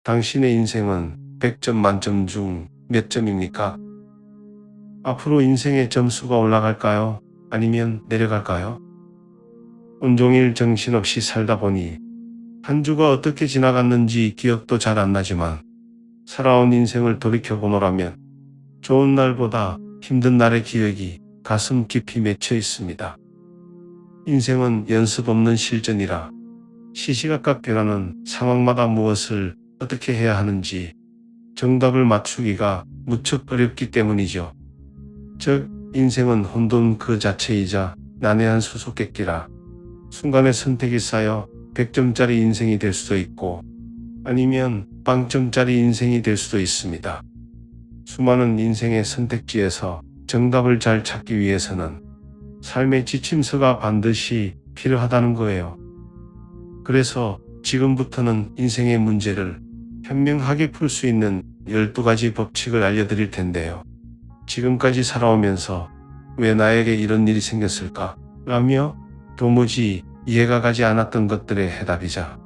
당신의 인생은 100점 만점 중 몇 점입니까? 앞으로 인생의 점수가 올라갈까요? 아니면 내려갈까요? 온종일 정신없이 살다 보니 한 주가 어떻게 지나갔는지 기억도 잘 안 나지만 살아온 인생을 돌이켜보노라면 좋은 날보다 힘든 날의 기억이 가슴 깊이 맺혀 있습니다. 인생은 연습 없는 실전이라 시시각각 변하는 상황마다 무엇을 어떻게 해야 하는지 정답을 맞추기가 무척 어렵기 때문이죠. 즉, 인생은 혼돈 그 자체이자 난해한 수수께끼라 순간의 선택이 쌓여 100점짜리 인생이 될 수도 있고 아니면 0점짜리 인생이 될 수도 있습니다. 수많은 인생의 선택지에서 정답을 잘 찾기 위해서는 삶의 지침서가 반드시 필요하다는 거예요. 그래서 지금부터는 인생의 문제를 현명하게 풀 수 있는 12가지 법칙을 알려드릴 텐데요. 지금까지 살아오면서 왜 나에게 이런 일이 생겼을까? 라며 도무지 이해가 가지 않았던 것들의 해답이자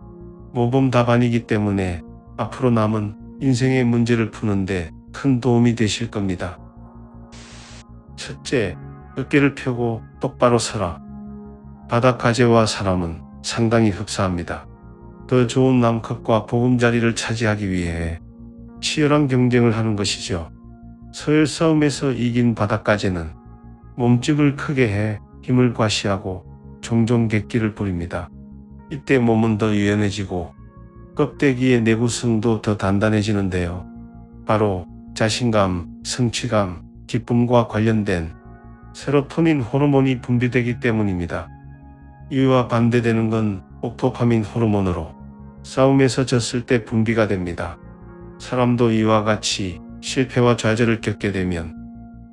모범 답안이기 때문에 앞으로 남은 인생의 문제를 푸는데 큰 도움이 되실 겁니다. 첫째, 어깨를 펴고 똑바로 서라. 바닷가재와 사람은 상당히 흡사합니다. 더 좋은 남컷과 보금자리를 차지하기 위해 치열한 경쟁을 하는 것이죠. 서열 싸움에서 이긴 바닷가재는 몸집을 크게 해 힘을 과시하고 종종 객기를 부립니다. 이때 몸은 더 유연해지고 껍데기의 내구성도 더 단단해지는데요. 바로 자신감, 성취감, 기쁨과 관련된 세로토닌 호르몬이 분비되기 때문입니다. 이와 반대되는 건 옥토파민 호르몬으로 싸움에서 졌을 때 분비가 됩니다. 사람도 이와 같이 실패와 좌절을 겪게 되면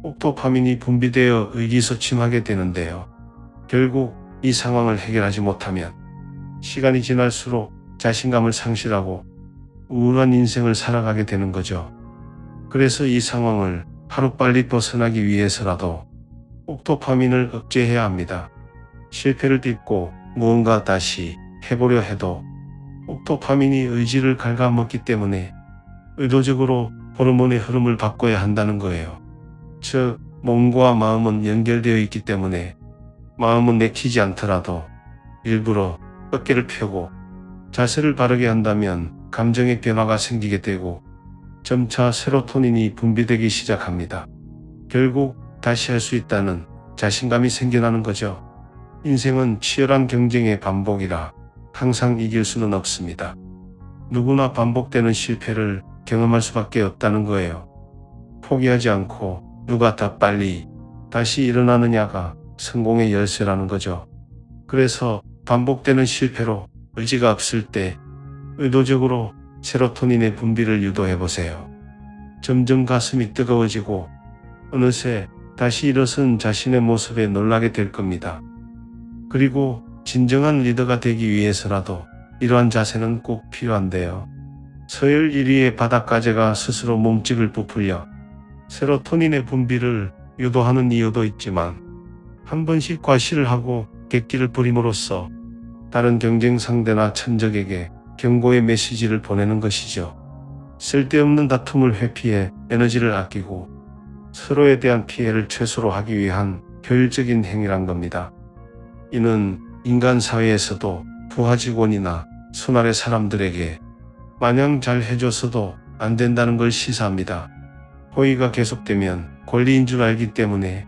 옥토파민이 분비되어 의기소침하게 되는데요. 결국 이 상황을 해결하지 못하면 시간이 지날수록 자신감을 상실하고 우울한 인생을 살아가게 되는 거죠. 그래서 이 상황을 하루빨리 벗어나기 위해서라도 옥토파민을 억제해야 합니다. 실패를 딛고 무언가 다시 해보려 해도 옥토파민이 의지를 갉아먹기 때문에 의도적으로 호르몬의 흐름을 바꿔야 한다는 거예요. 즉, 몸과 마음은 연결되어 있기 때문에 마음은 내키지 않더라도 일부러 어깨를 펴고 자세를 바르게 한다면 감정의 변화가 생기게 되고 점차 세로토닌이 분비되기 시작합니다. 결국 다시 할 수 있다는 자신감이 생겨나는 거죠. 인생은 치열한 경쟁의 반복이라 항상 이길 수는 없습니다. 누구나 반복되는 실패를 경험할 수밖에 없다는 거예요. 포기하지 않고 누가 더 빨리 다시 일어나느냐가 성공의 열쇠라는 거죠. 그래서 반복되는 실패로 의지가 없을 때 의도적으로 세로토닌의 분비를 유도해보세요. 점점 가슴이 뜨거워지고 어느새 다시 일어선 자신의 모습에 놀라게 될 겁니다. 그리고 진정한 리더가 되기 위해서라도 이러한 자세는 꼭 필요한데요. 서열 1위의 바닷가재가 스스로 몸집을 부풀려 세로토닌의 분비를 유도하는 이유도 있지만 한 번씩 과시를 하고 객기를 부림으로써 다른 경쟁 상대나 천적에게 경고의 메시지를 보내는 것이죠. 쓸데없는 다툼을 회피해 에너지를 아끼고 서로에 대한 피해를 최소로 하기 위한 효율적인 행위란 겁니다. 이는 인간 사회에서도 부하 직원이나 손아래 사람들에게 마냥 잘 해줘서도 안 된다는 걸 시사합니다. 호의가 계속되면 권리인 줄 알기 때문에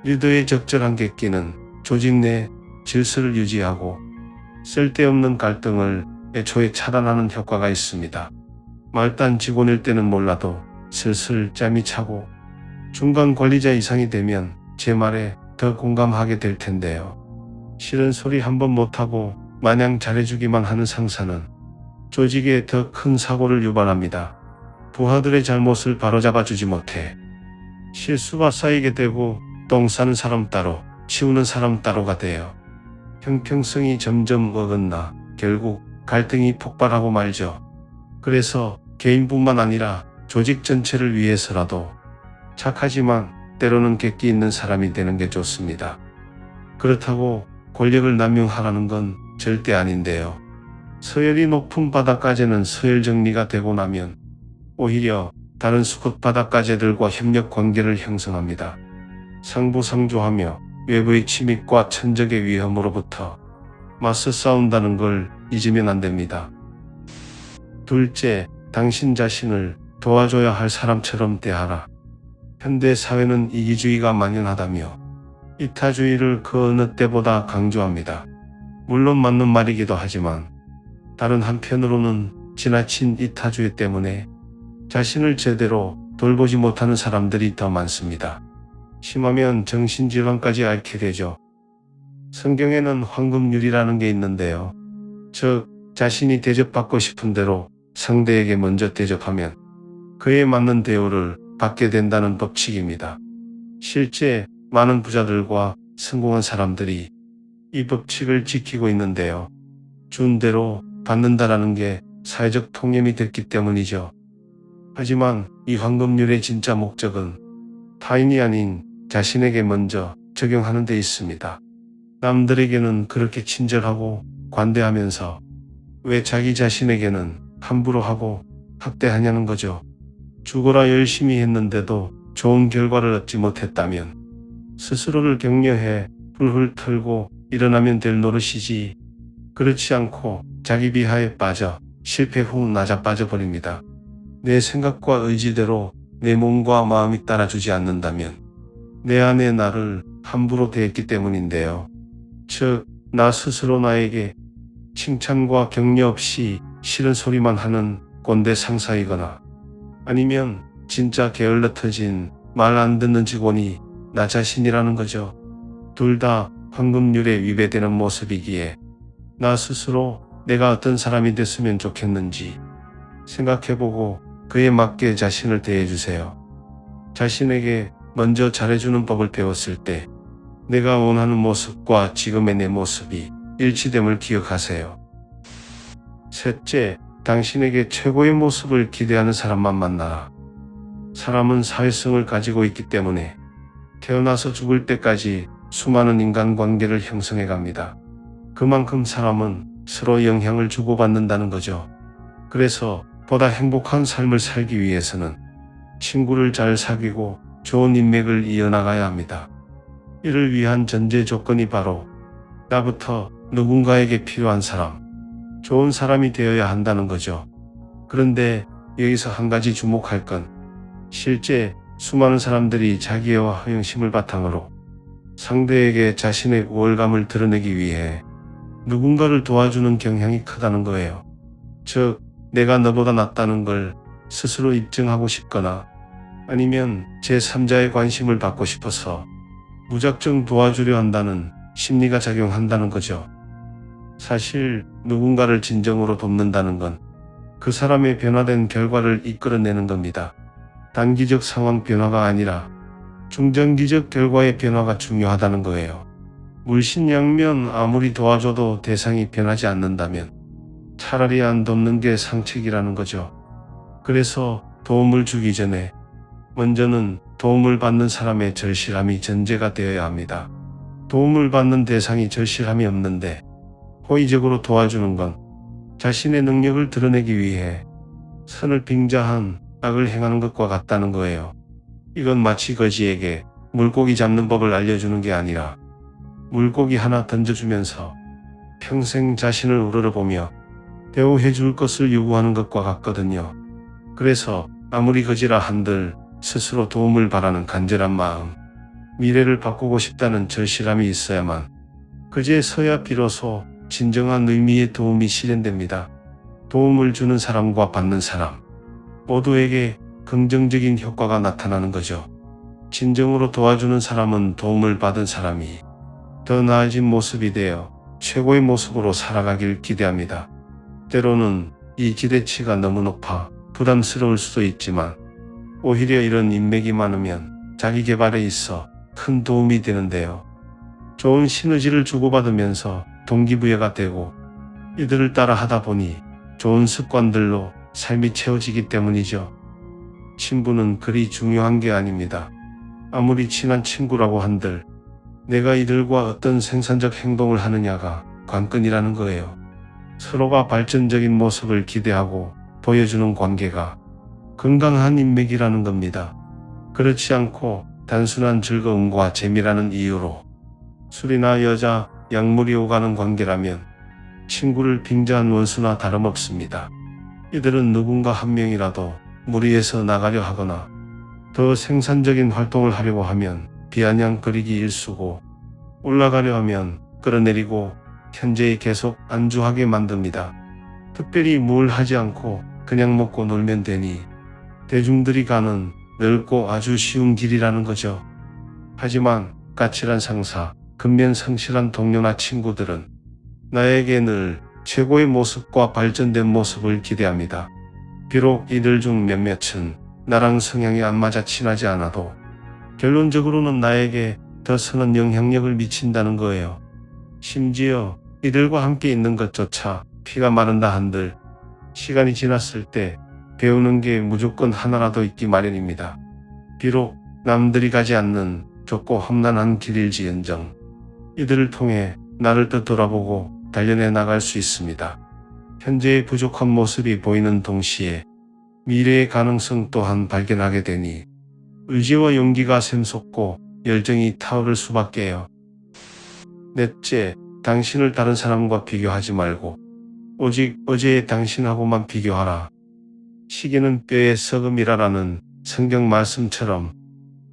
리더의 적절한 객기는 조직 내 질서를 유지하고 쓸데없는 갈등을 애초에 차단하는 효과가 있습니다. 말단 직원일 때는 몰라도 슬슬 짬이 차고 중간 관리자 이상이 되면 제 말에 더 공감하게 될 텐데요. 싫은 소리 한번 못하고 마냥 잘해주기만 하는 상사는 조직에 더 큰 사고를 유발합니다. 부하들의 잘못을 바로잡아주지 못해 실수가 쌓이게 되고 똥 싸는 사람 따로 치우는 사람 따로가 돼요. 형평성이 점점 어긋나 결국 갈등이 폭발하고 말죠. 그래서 개인뿐만 아니라 조직 전체를 위해서라도 착하지만 때로는 객기 있는 사람이 되는 게 좋습니다. 그렇다고 권력을 남용하라는 건 절대 아닌데요. 서열이 높은 바닷가재는 서열 정리가 되고 나면 오히려 다른 수컷 바닷가재들과 협력 관계를 형성합니다. 상부상조하며 외부의 침입과 천적의 위험으로부터 맞서 싸운다는 걸 잊으면 안 됩니다. 둘째, 당신 자신을 도와줘야 할 사람처럼 대하라. 현대 사회는 이기주의가 만연하다며 이타주의를 그 어느 때보다 강조합니다. 물론 맞는 말이기도 하지만 다른 한편으로는 지나친 이타주의 때문에 자신을 제대로 돌보지 못하는 사람들이 더 많습니다. 심하면 정신질환까지 앓게 되죠. 성경에는 황금률이라는 게 있는데요. 즉, 자신이 대접받고 싶은 대로 상대에게 먼저 대접하면 그에 맞는 대우를 받게 된다는 법칙입니다. 실제 많은 부자들과 성공한 사람들이 이 법칙을 지키고 있는데요. 준 대로 받는다라는 게 사회적 통념이 됐기 때문이죠. 하지만 이 황금률의 진짜 목적은 타인이 아닌 자신에게 먼저 적용하는 데 있습니다. 남들에게는 그렇게 친절하고 관대하면서 왜 자기 자신에게는 함부로 하고 학대하냐는 거죠. 죽어라 열심히 했는데도 좋은 결과를 얻지 못했다면 스스로를 격려해 훌훌 털고 일어나면 될 노릇이지, 그렇지 않고 자기 비하에 빠져 실패 후 나자빠져 버립니다. 내 생각과 의지대로 내 몸과 마음이 따라주지 않는다면 내 안에 나를 함부로 대했기 때문인데요. 즉, 나 스스로 나에게 칭찬과 격려 없이 싫은 소리만 하는 꼰대 상사이거나 아니면 진짜 게을러 터진 말 안 듣는 직원이 나 자신이라는 거죠. 둘 다 황금률에 위배되는 모습이기에 나 스스로 내가 어떤 사람이 됐으면 좋겠는지 생각해보고 그에 맞게 자신을 대해주세요. 자신에게 먼저 잘해주는 법을 배웠을 때 내가 원하는 모습과 지금의 내 모습이 일치됨을 기억하세요. 셋째, 당신에게 최고의 모습을 기대하는 사람만 만나라. 사람은 사회성을 가지고 있기 때문에 태어나서 죽을 때까지 수많은 인간관계를 형성해 갑니다. 그만큼 사람은 서로 영향을 주고받는다는 거죠. 그래서 보다 행복한 삶을 살기 위해서는 친구를 잘 사귀고 좋은 인맥을 이어나가야 합니다. 이를 위한 전제 조건이 바로 나부터 누군가에게 필요한 사람, 좋은 사람이 되어야 한다는 거죠. 그런데 여기서 한 가지 주목할 건 실제 수많은 사람들이 자기애와 허영심을 바탕으로 상대에게 자신의 우월감을 드러내기 위해 누군가를 도와주는 경향이 크다는 거예요. 즉, 내가 너보다 낫다는 걸 스스로 입증하고 싶거나 아니면 제3자의 관심을 받고 싶어서 무작정 도와주려 한다는 심리가 작용한다는 거죠. 사실 누군가를 진정으로 돕는다는 건 그 사람의 변화된 결과를 이끌어내는 겁니다. 단기적 상황 변화가 아니라 중장기적 결과의 변화가 중요하다는 거예요. 물신양면 아무리 도와줘도 대상이 변하지 않는다면 차라리 안 돕는 게 상책이라는 거죠. 그래서 도움을 주기 전에 먼저는 도움을 받는 사람의 절실함이 전제가 되어야 합니다. 도움을 받는 대상이 절실함이 없는데 호의적으로 도와주는 건 자신의 능력을 드러내기 위해 선을 빙자한 악을 행하는 것과 같다는 거예요. 이건 마치 거지에게 물고기 잡는 법을 알려주는 게 아니라 물고기 하나 던져주면서 평생 자신을 우러러보며 대우해 줄 것을 요구하는 것과 같거든요. 그래서 아무리 거지라 한들 스스로 도움을 바라는 간절한 마음, 미래를 바꾸고 싶다는 절실함이 있어야만 그제서야 비로소 진정한 의미의 도움이 실현됩니다. 도움을 주는 사람과 받는 사람 모두에게 긍정적인 효과가 나타나는 거죠. 진정으로 도와주는 사람은 도움을 받은 사람이 더 나아진 모습이 되어 최고의 모습으로 살아가길 기대합니다. 때로는 이 기대치가 너무 높아 부담스러울 수도 있지만 오히려 이런 인맥이 많으면 자기 개발에 있어 큰 도움이 되는데요. 좋은 시너지를 주고받으면서 동기부여가 되고 이들을 따라 하다 보니 좋은 습관들로 삶이 채워지기 때문이죠. 친분은 그리 중요한 게 아닙니다. 아무리 친한 친구라고 한들 내가 이들과 어떤 생산적 행동을 하느냐가 관건이라는 거예요. 서로가 발전적인 모습을 기대하고 보여주는 관계가 건강한 인맥이라는 겁니다. 그렇지 않고 단순한 즐거움과 재미라는 이유로 술이나 여자, 약물이 오가는 관계라면 친구를 빙자한 원수나 다름없습니다. 이들은 누군가 한 명이라도 무리해서 나가려 하거나 더 생산적인 활동을 하려고 하면 비아냥거리기 일쑤고 올라가려 하면 끌어내리고 현재에 계속 안주하게 만듭니다. 특별히 뭘 하지 않고 그냥 먹고 놀면 되니 대중들이 가는 넓고 아주 쉬운 길이라는 거죠. 하지만 까칠한 상사, 근면성실한 동료나 친구들은 나에게 늘 최고의 모습과 발전된 모습을 기대합니다. 비록 이들 중 몇몇은 나랑 성향이 안 맞아 친하지 않아도 결론적으로는 나에게 더 선한 영향력을 미친다는 거예요. 심지어 이들과 함께 있는 것조차 피가 마른다 한들 시간이 지났을 때 배우는 게 무조건 하나라도 있기 마련입니다. 비록 남들이 가지 않는 좁고 험난한 길일지언정 이들을 통해 나를 또 돌아보고 단련해 나갈 수 있습니다. 현재의 부족한 모습이 보이는 동시에 미래의 가능성 또한 발견하게 되니 의지와 용기가 샘솟고 열정이 타오를 수밖에요. 넷째, 당신을 다른 사람과 비교하지 말고 오직 어제의 당신하고만 비교하라. 시계는 뼈의 썩음이라라는 성경 말씀처럼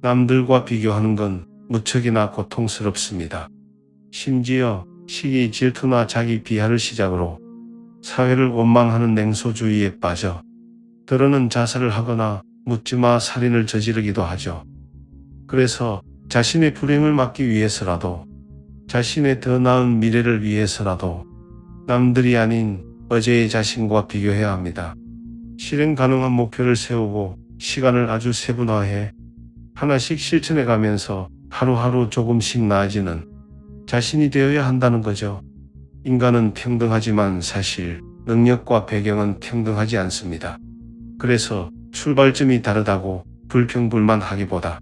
남들과 비교하는 건 무척이나 고통스럽습니다. 심지어 시기 질투나 자기 비하를 시작으로 사회를 원망하는 냉소주의에 빠져 때로는 자살을 하거나 묻지마 살인을 저지르기도 하죠. 그래서 자신의 불행을 막기 위해서라도 자신의 더 나은 미래를 위해서라도 남들이 아닌 어제의 자신과 비교해야 합니다. 실행 가능한 목표를 세우고 시간을 아주 세분화해 하나씩 실천해 가면서 하루하루 조금씩 나아지는 자신이 되어야 한다는 거죠. 인간은 평등하지만 사실 능력과 배경은 평등하지 않습니다. 그래서 출발점이 다르다고 불평불만하기보다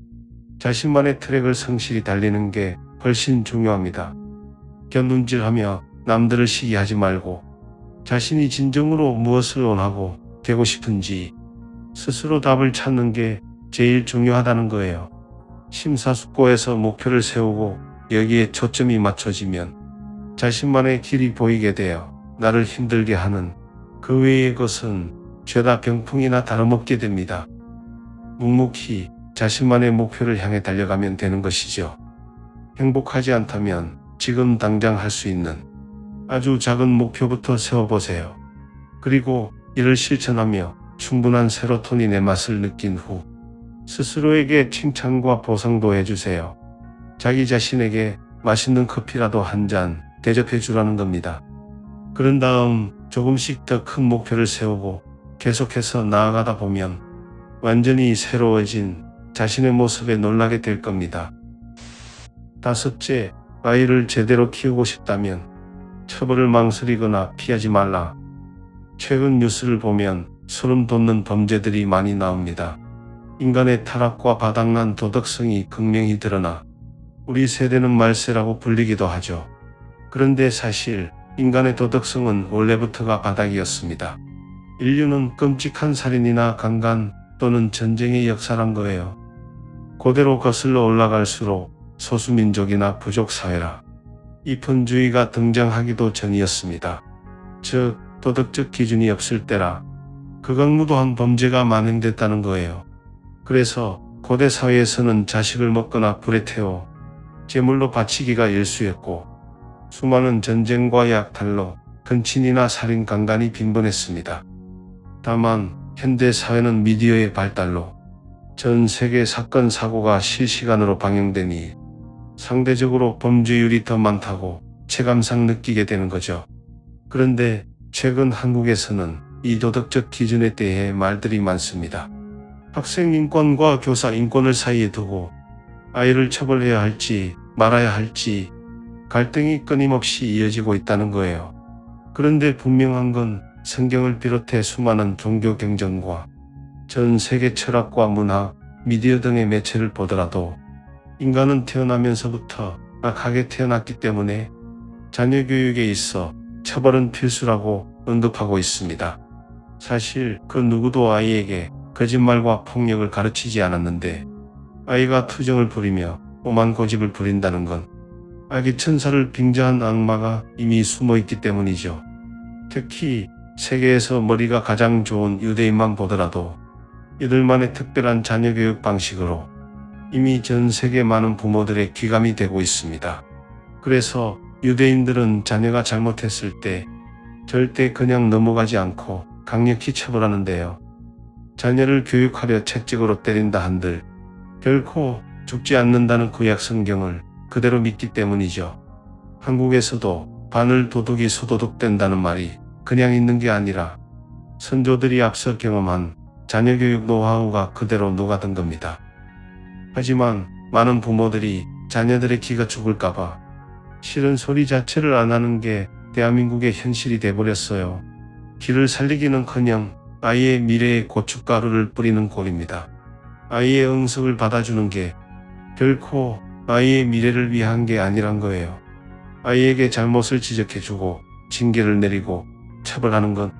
자신만의 트랙을 성실히 달리는 게 훨씬 중요합니다. 곁눈질하며 남들을 시기하지 말고 자신이 진정으로 무엇을 원하고 되고 싶은지 스스로 답을 찾는 게 제일 중요하다는 거예요. 심사숙고해서 목표를 세우고 여기에 초점이 맞춰지면 자신만의 길이 보이게 되어 나를 힘들게 하는 그 외의 것은 죄다 병풍이나 다름없게 됩니다. 묵묵히 자신만의 목표를 향해 달려가면 되는 것이죠. 행복하지 않다면 지금 당장 할 수 있는 아주 작은 목표부터 세워보세요. 그리고 이를 실천하며 충분한 세로토닌의 맛을 느낀 후 스스로에게 칭찬과 보상도 해주세요. 자기 자신에게 맛있는 커피라도 한 잔 대접해 주라는 겁니다. 그런 다음 조금씩 더 큰 목표를 세우고 계속해서 나아가다 보면 완전히 새로워진 자신의 모습에 놀라게 될 겁니다. 다섯째, 아이를 제대로 키우고 싶다면 처벌을 망설이거나 피하지 말라. 최근 뉴스를 보면 소름 돋는 범죄들이 많이 나옵니다. 인간의 타락과 바닥난 도덕성이 극명히 드러나 우리 세대는 말세라고 불리기도 하죠. 그런데 사실 인간의 도덕성은 원래부터가 바닥이었습니다. 인류는 끔찍한 살인이나 강간 또는 전쟁의 역사란 거예요. 고대로 거슬러 올라갈수록 소수민족이나 부족사회라 이분주의가 등장하기도 전이었습니다. 즉 도덕적 기준이 없을 때라 극악무도한 범죄가 만행됐다는 거예요. 그래서 고대 사회에서는 자식을 먹거나 불에 태워 제물로 바치기가 일쑤였고 수많은 전쟁과 약탈로 근친이나 살인 강간이 빈번했습니다. 다만 현대 사회는 미디어의 발달로 전 세계 사건 사고가 실시간으로 방영되니 상대적으로 범죄율이 더 많다고 체감상 느끼게 되는 거죠. 그런데 최근 한국에서는 이 도덕적 기준에 대해 말들이 많습니다. 학생 인권과 교사 인권을 사이에 두고 아이를 처벌해야 할지 말아야 할지 갈등이 끊임없이 이어지고 있다는 거예요. 그런데 분명한 건 성경을 비롯해 수많은 종교 경전과 전 세계 철학과 문화, 미디어 등의 매체를 보더라도 인간은 태어나면서부터 악하게 태어났기 때문에 자녀 교육에 있어 처벌은 필수라고 언급하고 있습니다. 사실 그 누구도 아이에게 거짓말과 폭력을 가르치지 않았는데 아이가 투정을 부리며 오만 고집을 부린다는 건 아기 천사를 빙자한 악마가 이미 숨어 있기 때문이죠. 특히 세계에서 머리가 가장 좋은 유대인만 보더라도 이들만의 특별한 자녀 교육 방식으로 이미 전 세계 많은 부모들의 귀감이 되고 있습니다. 그래서 유대인들은 자녀가 잘못했을 때 절대 그냥 넘어가지 않고 강력히 처벌하는데요. 자녀를 교육하려 채찍으로 때린다 한들 결코 죽지 않는다는 구약 성경을 그대로 믿기 때문이죠. 한국에서도 바늘 도둑이 소도둑된다는 말이 그냥 있는 게 아니라 선조들이 앞서 경험한 자녀 교육 노하우가 그대로 녹아든 겁니다. 하지만 많은 부모들이 자녀들의 기가 죽을까봐 싫은 소리 자체를 안 하는 게 대한민국의 현실이 돼버렸어요. 기를 살리기는커녕 아이의 미래에 고춧가루를 뿌리는 꼴입니다. 아이의 응석을 받아주는 게 결코 아이의 미래를 위한 게 아니란 거예요. 아이에게 잘못을 지적해주고 징계를 내리고 처벌하는 건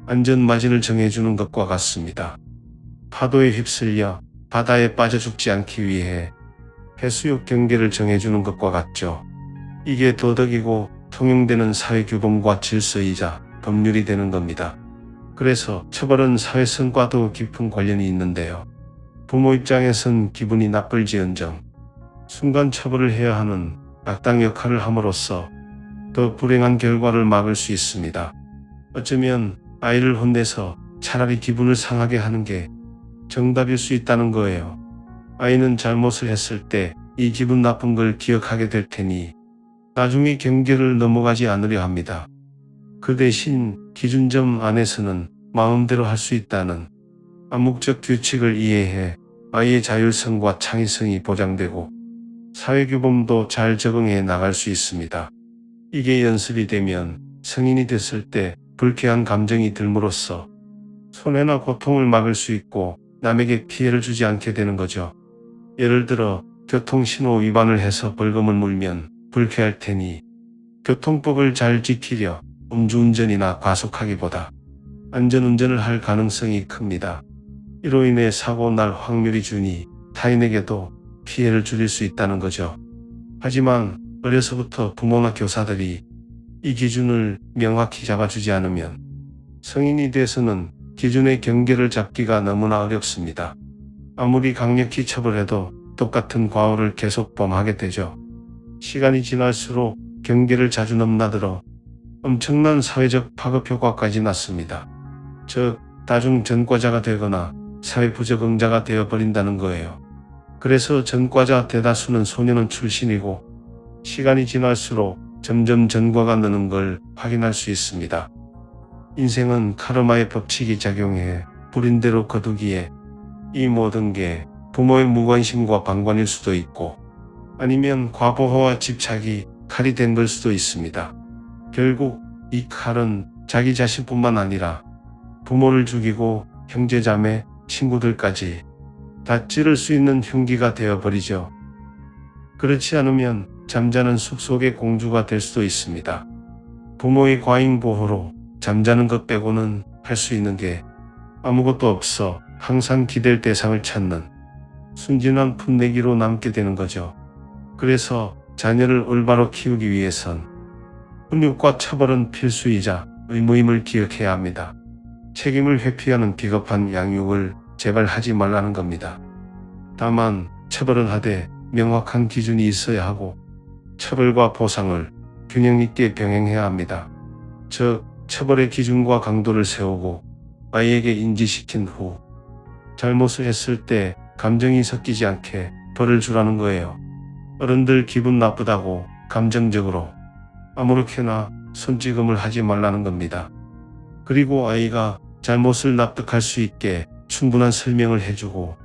안전마진을 정해주는 것과 같습니다. 파도에 휩쓸려 바다에 빠져 죽지 않기 위해 해수욕 경계를 정해주는 것과 같죠. 이게 도덕이고 통용되는 사회규범과 질서이자 법률이 되는 겁니다. 그래서 처벌은 사회성과도 깊은 관련이 있는데요. 부모 입장에선 기분이 나쁠지언정 순간 처벌을 해야 하는 악당 역할을 함으로써 더 불행한 결과를 막을 수 있습니다. 어쩌면 아이를 혼내서 차라리 기분을 상하게 하는 게 정답일 수 있다는 거예요. 아이는 잘못을 했을 때 이 기분 나쁜 걸 기억하게 될 테니 나중에 경계를 넘어가지 않으려 합니다. 그 대신 기준점 안에서는 마음대로 할 수 있다는 암묵적 규칙을 이해해 아이의 자율성과 창의성이 보장되고 사회규범도 잘 적응해 나갈 수 있습니다. 이게 연습이 되면 성인이 됐을 때 불쾌한 감정이 들므로써 손해나 고통을 막을 수 있고 남에게 피해를 주지 않게 되는 거죠. 예를 들어 교통신호 위반을 해서 벌금을 물면 불쾌할 테니 교통법을 잘 지키려 음주운전이나 과속하기보다 안전운전을 할 가능성이 큽니다. 이로 인해 사고 날 확률이 주니 타인에게도 피해를 줄일 수 있다는 거죠. 하지만 어려서부터 부모나 교사들이 이 기준을 명확히 잡아주지 않으면 성인이 돼서는 기준의 경계를 잡기가 너무나 어렵습니다. 아무리 강력히 처벌해도 똑같은 과오를 계속 범하게 되죠. 시간이 지날수록 경계를 자주 넘나들어 엄청난 사회적 파급 효과까지 났습니다. 즉, 다중 전과자가 되거나 사회 부적응자가 되어버린다는 거예요. 그래서 전과자 대다수는 소년원 출신이고 시간이 지날수록 점점 전과가 느는 걸 확인할 수 있습니다. 인생은 카르마의 법칙이 작용해 부린 대로 거두기에 이 모든 게 부모의 무관심과 방관일 수도 있고 아니면 과보호와 집착이 칼이 된 걸 수도 있습니다. 결국 이 칼은 자기 자신뿐만 아니라 부모를 죽이고 형제자매, 친구들까지 다 찌를 수 있는 흉기가 되어버리죠. 그렇지 않으면 잠자는 숲속의 공주가 될 수도 있습니다. 부모의 과잉 보호로 잠자는 것 빼고는 할 수 있는 게 아무것도 없어 항상 기댈 대상을 찾는 순진한 풋내기로 남게 되는 거죠. 그래서 자녀를 올바로 키우기 위해선 훈육과 처벌은 필수이자 의무임을 기억해야 합니다. 책임을 회피하는 비겁한 양육을 제발 하지 말라는 겁니다. 다만 처벌은 하되 명확한 기준이 있어야 하고 처벌과 보상을 균형 있게 병행해야 합니다. 즉, 처벌의 기준과 강도를 세우고 아이에게 인지시킨 후 잘못을 했을 때 감정이 섞이지 않게 벌을 주라는 거예요. 어른들 기분 나쁘다고 감정적으로 아무렇게나 손찌검을 하지 말라는 겁니다. 그리고 아이가 잘못을 납득할 수 있게 충분한 설명을 해주고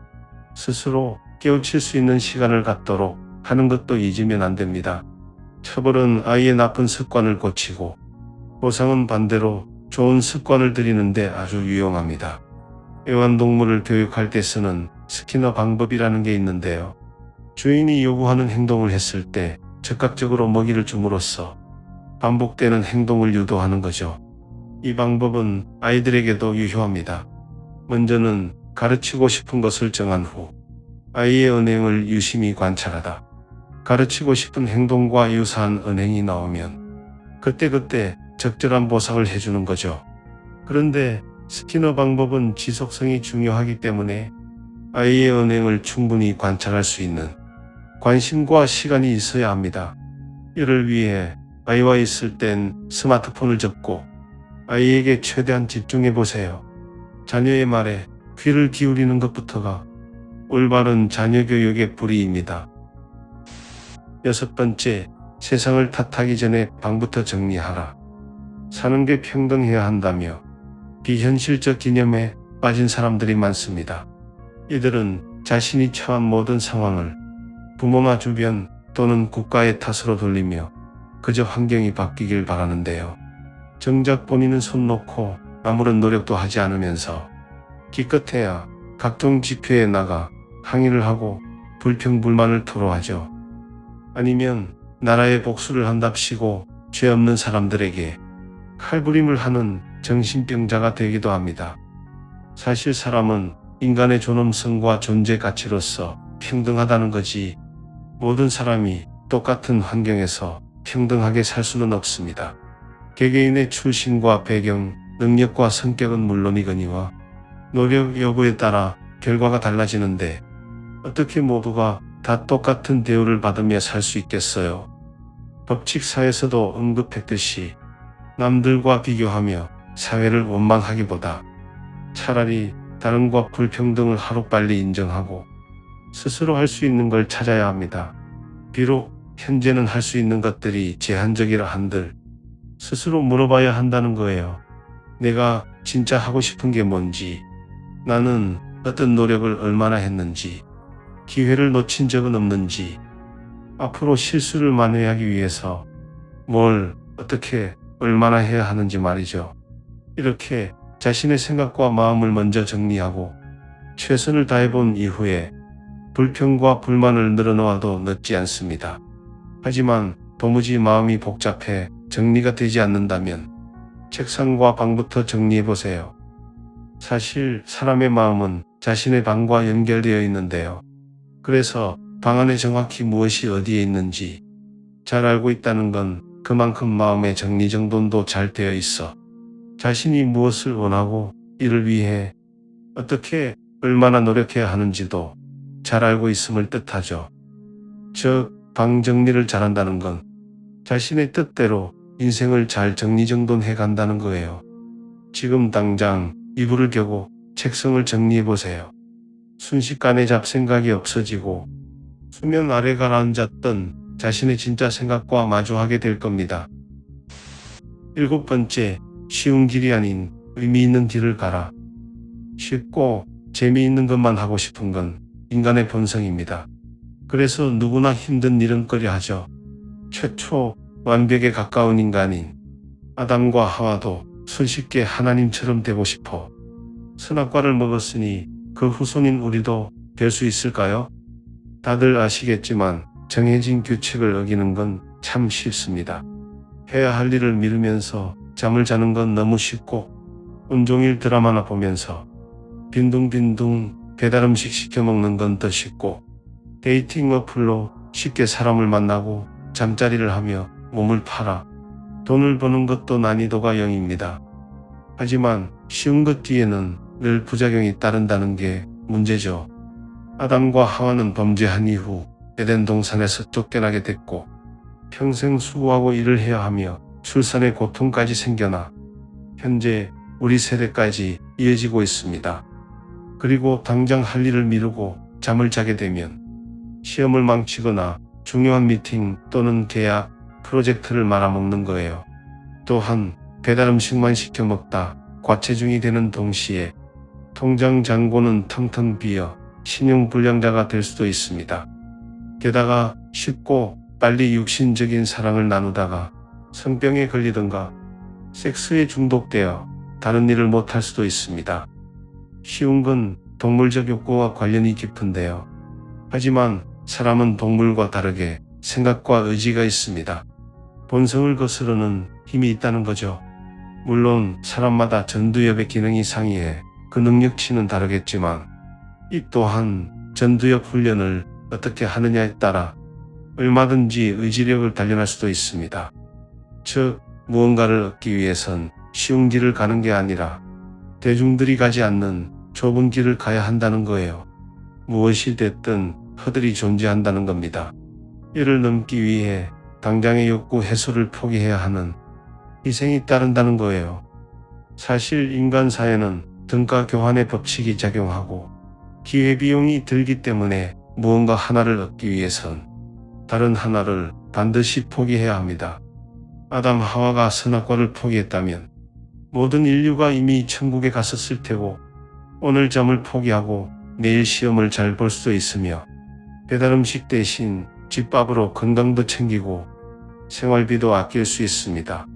스스로 깨우칠 수 있는 시간을 갖도록 하는 것도 잊으면 안 됩니다. 처벌은 아이의 나쁜 습관을 고치고 보상은 반대로 좋은 습관을 들이는데 아주 유용합니다. 애완동물을 교육할 때 쓰는 스키너 방법이라는 게 있는데요. 주인이 요구하는 행동을 했을 때 즉각적으로 먹이를 줌으로써 반복되는 행동을 유도하는 거죠. 이 방법은 아이들에게도 유효합니다. 먼저는 가르치고 싶은 것을 정한 후 아이의 언행을 유심히 관찰하다. 가르치고 싶은 행동과 유사한 언행이 나오면 그때그때 적절한 보상을 해주는 거죠. 그런데 스키너 방법은 지속성이 중요하기 때문에 아이의 언행을 충분히 관찰할 수 있는 관심과 시간이 있어야 합니다. 이를 위해 아이와 있을 땐 스마트폰을 접고 아이에게 최대한 집중해 보세요. 자녀의 말에 귀를 기울이는 것부터가 올바른 자녀 교육의 뿌리입니다. 6번째, 세상을 탓하기 전에 방부터 정리하라. 사는 게 평등해야 한다며 비현실적 개념에 빠진 사람들이 많습니다. 이들은 자신이 처한 모든 상황을 부모나 주변 또는 국가의 탓으로 돌리며 그저 환경이 바뀌길 바라는데요. 정작 본인은 손 놓고 아무런 노력도 하지 않으면서 기껏해야 각종 집회에 나가 항의를 하고 불평불만을 토로하죠. 아니면 나라의 복수를 한답시고 죄 없는 사람들에게 칼부림을 하는 정신병자가 되기도 합니다. 사실 사람은 인간의 존엄성과 존재 가치로서 평등하다는 거지 모든 사람이 똑같은 환경에서 평등하게 살 수는 없습니다. 개개인의 출신과 배경, 능력과 성격은 물론이거니와 노력 여부에 따라 결과가 달라지는데 어떻게 모두가 다 똑같은 대우를 받으며 살 수 있겠어요? 법칙사에서도 언급했듯이 남들과 비교하며 사회를 원망하기보다 차라리 다른과 불평등을 하루빨리 인정하고 스스로 할 수 있는 걸 찾아야 합니다. 비록 현재는 할 수 있는 것들이 제한적이라 한들 스스로 물어봐야 한다는 거예요. 내가 진짜 하고 싶은 게 뭔지, 나는 어떤 노력을 얼마나 했는지, 기회를 놓친 적은 없는지, 앞으로 실수를 만회하기 위해서 뭘, 어떻게, 얼마나 해야 하는지 말이죠. 이렇게 자신의 생각과 마음을 먼저 정리하고 최선을 다해본 이후에 불평과 불만을 늘어놓아도 늦지 않습니다. 하지만 도무지 마음이 복잡해 정리가 되지 않는다면 책상과 방부터 정리해보세요. 사실 사람의 마음은 자신의 방과 연결되어 있는데요. 그래서 방 안에 정확히 무엇이 어디에 있는지 잘 알고 있다는 건 그만큼 마음의 정리정돈도 잘 되어 있어 자신이 무엇을 원하고 이를 위해 어떻게 얼마나 노력해야 하는지도 잘 알고 있음을 뜻하죠. 즉, 방 정리를 잘한다는 건 자신의 뜻대로 인생을 잘 정리정돈해 간다는 거예요. 지금 당장 이불을 켜고 책상을 정리해 보세요. 순식간에 잡생각이 없어지고 수면 아래 가라앉았던 자신의 진짜 생각과 마주하게 될 겁니다. 7번째, 쉬운 길이 아닌 의미 있는 길을 가라. 쉽고 재미있는 것만 하고 싶은 건 인간의 본성입니다. 그래서 누구나 힘든 일은 꺼려하죠. 최초 완벽에 가까운 인간인 아담과 하와도 손쉽게 하나님처럼 되고 싶어 선악과를 먹었으니 그 후손인 우리도 될 수 있을까요? 다들 아시겠지만 정해진 규칙을 어기는 건 참 쉽습니다. 해야 할 일을 미루면서 잠을 자는 건 너무 쉽고 온종일 드라마나 보면서 빈둥빈둥 배달음식 시켜 먹는 건 더 쉽고 데이팅 어플로 쉽게 사람을 만나고 잠자리를 하며 몸을 팔아 돈을 버는 것도 난이도가 0입니다. 하지만 쉬운 것 뒤에는 늘 부작용이 따른다는 게 문제죠. 아담과 하와는 범죄한 이후 에덴 동산에서 쫓겨나게 됐고 평생 수고하고 일을 해야 하며 출산의 고통까지 생겨나 현재 우리 세대까지 이어지고 있습니다. 그리고 당장 할 일을 미루고 잠을 자게 되면 시험을 망치거나 중요한 미팅 또는 계약, 프로젝트를 말아먹는 거예요. 또한 배달 음식만 시켜 먹다 과체중이 되는 동시에 통장 잔고는 텅텅 비어 신용불량자가 될 수도 있습니다. 게다가 쉽고 빨리 육신적인 사랑을 나누다가 성병에 걸리던가 섹스에 중독되어 다른 일을 못할 수도 있습니다. 쉬운 건 동물적 욕구와 관련이 깊은데요. 하지만 사람은 동물과 다르게 생각과 의지가 있습니다. 본성을 거스르는 힘이 있다는 거죠. 물론 사람마다 전두엽의 기능이 상이해 그 능력치는 다르겠지만 이 또한 전두엽 훈련을 어떻게 하느냐에 따라 얼마든지 의지력을 단련할 수도 있습니다. 즉, 무언가를 얻기 위해선 쉬운 길을 가는 게 아니라 대중들이 가지 않는 좁은 길을 가야 한다는 거예요. 무엇이 됐든 허들이 존재한다는 겁니다. 이를 넘기 위해 당장의 욕구 해소를 포기해야 하는 희생이 따른다는 거예요. 사실 인간 사회는 등가 교환의 법칙이 작용하고 기회비용이 들기 때문에 무언가 하나를 얻기 위해선 다른 하나를 반드시 포기해야 합니다. 아담 하와가 선악과를 포기했다면 모든 인류가 이미 천국에 갔었을 테고 오늘 잠을 포기하고 내일 시험을 잘 볼 수도 있으며 배달음식 대신 집밥으로 건강도 챙기고 생활비도 아낄 수 있습니다.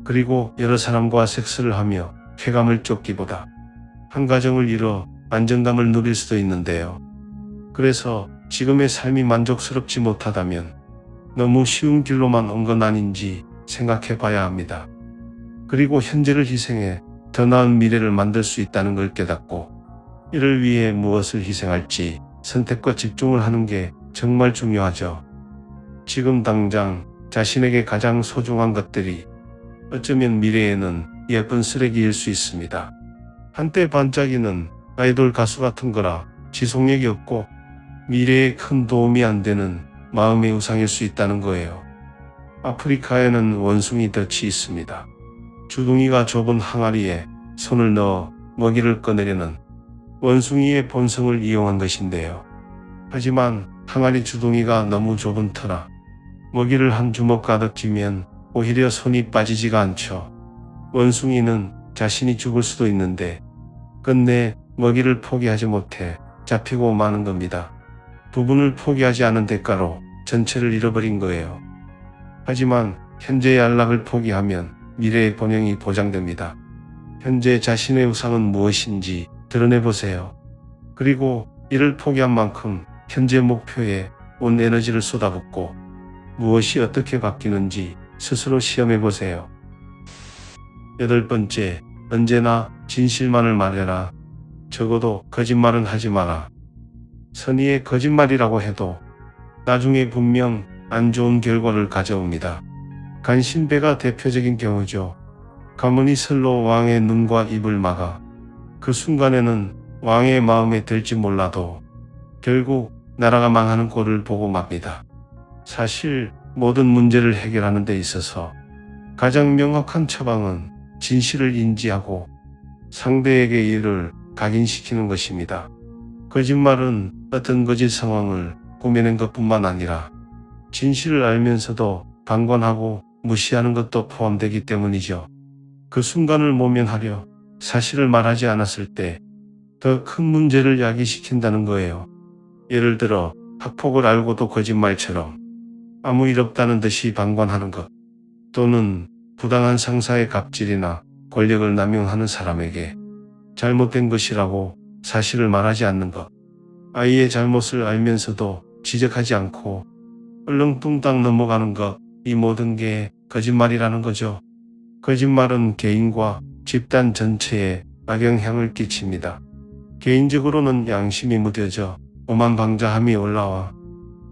그리고 여러 사람과 섹스를 하며 쾌감을 쫓기보다 한 가정을 이뤄 안정감을 누릴 수도 있는데요. 그래서 지금의 삶이 만족스럽지 못하다면 너무 쉬운 길로만 온 건 아닌지 생각해 봐야 합니다. 그리고 현재를 희생해 더 나은 미래를 만들 수 있다는 걸 깨닫고 이를 위해 무엇을 희생할지 선택과 집중을 하는 게 정말 중요하죠. 지금 당장 자신에게 가장 소중한 것들이 어쩌면 미래에는 예쁜 쓰레기일 수 있습니다. 한때 반짝이는 아이돌 가수 같은 거라 지속력이 없고 미래에 큰 도움이 안 되는 마음의 우상일 수 있다는 거예요. 아프리카에는 원숭이 덫이 있습니다. 주둥이가 좁은 항아리에 손을 넣어 먹이를 꺼내려는 원숭이의 본성을 이용한 것인데요. 하지만 항아리 주둥이가 너무 좁은 터라 먹이를 한 주먹 가득 쥐면 오히려 손이 빠지지가 않죠. 원숭이는 자신이 죽을 수도 있는데 끝내 먹이를 포기하지 못해 잡히고 마는 겁니다. 부분을 포기하지 않은 대가로 전체를 잃어버린 거예요. 하지만 현재의 안락을 포기하면 미래의 번영이 보장됩니다. 현재 자신의 우상은 무엇인지 드러내보세요. 그리고 이를 포기한 만큼 현재 목표에 온 에너지를 쏟아붓고 무엇이 어떻게 바뀌는지 스스로 시험해보세요. 8번째, 언제나 진실만을 말해라. 적어도 거짓말은 하지 마라. 선의의 거짓말이라고 해도 나중에 분명 안 좋은 결과를 가져옵니다. 간신배가 대표적인 경우죠. 가문이 설로 왕의 눈과 입을 막아 그 순간에는 왕의 마음에 들지 몰라도 결국 나라가 망하는 꼴을 보고 맙니다. 사실 모든 문제를 해결하는 데 있어서 가장 명확한 처방은 진실을 인지하고 상대에게 이를 각인시키는 것입니다. 거짓말은 어떤 거짓 상황을 꾸며낸 것뿐만 아니라 진실을 알면서도 방관하고 무시하는 것도 포함되기 때문이죠. 그 순간을 모면하려 사실을 말하지 않았을 때 더 큰 문제를 야기시킨다는 거예요. 예를 들어 학폭을 알고도 거짓말처럼 아무 일 없다는 듯이 방관하는 것, 또는 부당한 상사의 갑질이나 권력을 남용하는 사람에게 잘못된 것이라고 사실을 말하지 않는 것, 아이의 잘못을 알면서도 지적하지 않고 얼렁뚱땅 넘어가는 것, 이 모든 게 거짓말이라는 거죠. 거짓말은 개인과 집단 전체에 악영향을 끼칩니다. 개인적으로는 양심이 무뎌져 오만방자함이 올라와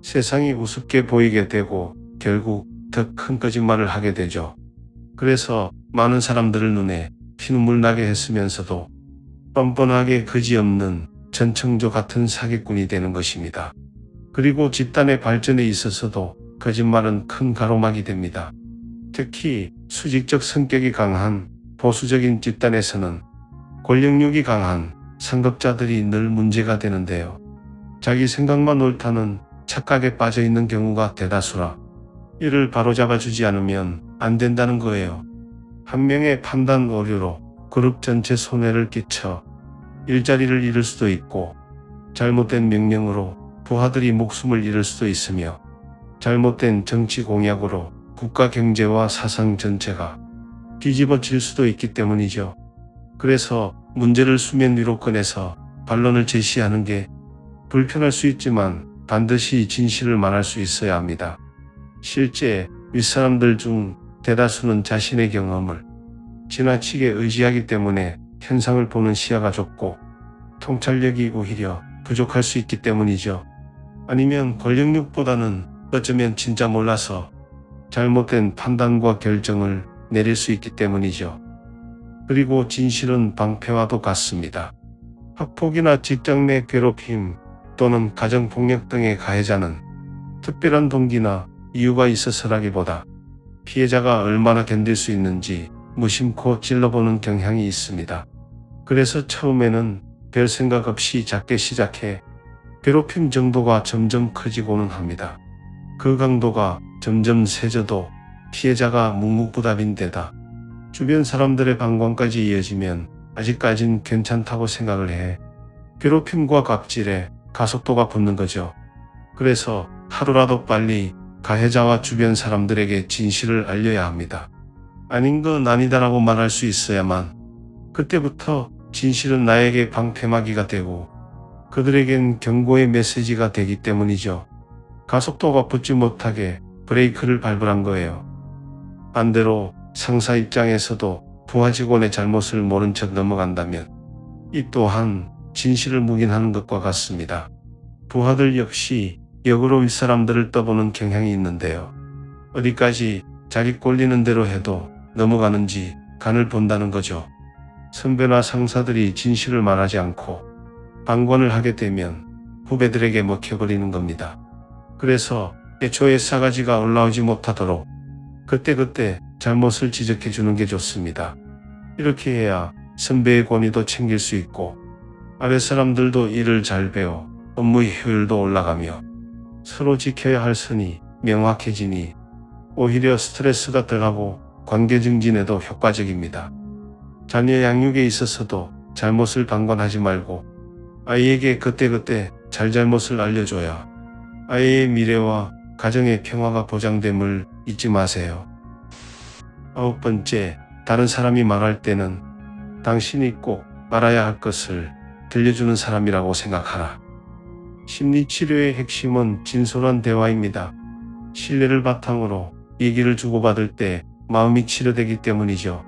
세상이 우습게 보이게 되고 결국 더 큰 거짓말을 하게 되죠. 그래서 많은 사람들을 눈에 피눈물 나게 했으면서도 뻔뻔하게 그지없는 전청조 같은 사기꾼이 되는 것입니다. 그리고 집단의 발전에 있어서도 거짓말은 큰 가로막이 됩니다. 특히 수직적 성격이 강한 보수적인 집단에서는 권력욕이 강한 상급자들이 늘 문제가 되는데요. 자기 생각만 옳다는 착각에 빠져 있는 경우가 대다수라 이를 바로잡아주지 않으면 안 된다는 거예요. 한 명의 판단 오류로 그룹 전체 손해를 끼쳐 일자리를 잃을 수도 있고 잘못된 명령으로 부하들이 목숨을 잃을 수도 있으며 잘못된 정치 공약으로 국가 경제와 사상 전체가 뒤집어질 수도 있기 때문이죠. 그래서 문제를 수면 위로 꺼내서 반론을 제시하는 게 불편할 수 있지만 반드시 진실을 말할 수 있어야 합니다. 실제 윗사람들 중 대다수는 자신의 경험을 지나치게 의지하기 때문에 현상을 보는 시야가 좁고 통찰력이 오히려 부족할 수 있기 때문이죠. 아니면 권력욕보다는 어쩌면 진짜 몰라서 잘못된 판단과 결정을 내릴 수 있기 때문이죠. 그리고 진실은 방패와도 같습니다. 학폭이나 직장 내 괴롭힘 또는 가정폭력 등의 가해자는 특별한 동기나 이유가 있어서라기보다 피해자가 얼마나 견딜 수 있는지 무심코 찔러보는 경향이 있습니다. 그래서 처음에는 별 생각 없이 작게 시작해 괴롭힘 정도가 점점 커지고는 합니다. 그 강도가 점점 세져도 피해자가 묵묵부답인 데다 주변 사람들의 방관까지 이어지면 아직까진 괜찮다고 생각을 해 괴롭힘과 갑질에 가속도가 붙는 거죠. 그래서 하루라도 빨리 가해자와 주변 사람들에게 진실을 알려야 합니다. 아닌 건 아니다라고 말할 수 있어야만 그때부터 진실은 나에게 방패막이가 되고 그들에겐 경고의 메시지가 되기 때문이죠. 가속도가 붙지 못하게 브레이크를 밟으란 거예요. 반대로 상사 입장에서도 부하 직원의 잘못을 모른 척 넘어간다면 이 또한 진실을 묵인하는 것과 같습니다. 부하들 역시 역으로 윗사람들을 떠보는 경향이 있는데요. 어디까지 자기 꼴리는 대로 해도 넘어가는지 간을 본다는 거죠. 선배나 상사들이 진실을 말하지 않고 방관을 하게 되면 후배들에게 먹혀버리는 겁니다. 그래서 애초에 싸가지가 올라오지 못하도록 그때그때 잘못을 지적해 주는 게 좋습니다. 이렇게 해야 선배의 권위도 챙길 수 있고 아랫사람들도 일을 잘 배워 업무의 효율도 올라가며 서로 지켜야 할 선이 명확해지니 오히려 스트레스가 덜하고 관계 증진에도 효과적입니다. 자녀 양육에 있어서도 잘못을 방관하지 말고 아이에게 그때그때 잘잘못을 알려줘야 아이의 미래와 가정의 평화가 보장됨을 잊지 마세요. 9번째, 다른 사람이 말할 때는 당신이 꼭 말아야 할 것을 들려주는 사람이라고 생각하라. 심리치료의 핵심은 진솔한 대화입니다. 신뢰를 바탕으로 얘기를 주고받을 때 마음이 치료되기 때문이죠.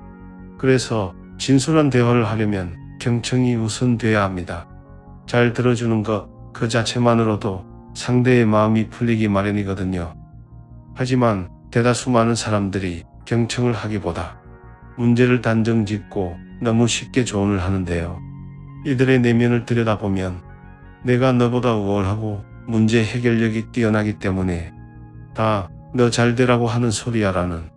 그래서 진솔한 대화를 하려면 경청이 우선돼야 합니다. 잘 들어주는 것 그 자체만으로도 상대의 마음이 풀리기 마련이거든요. 하지만 대다수 많은 사람들이 경청을 하기보다 문제를 단정 짓고 너무 쉽게 조언을 하는데요. 이들의 내면을 들여다보면 내가 너보다 우월하고 문제 해결력이 뛰어나기 때문에 다 너 잘되라고 하는 소리야 라는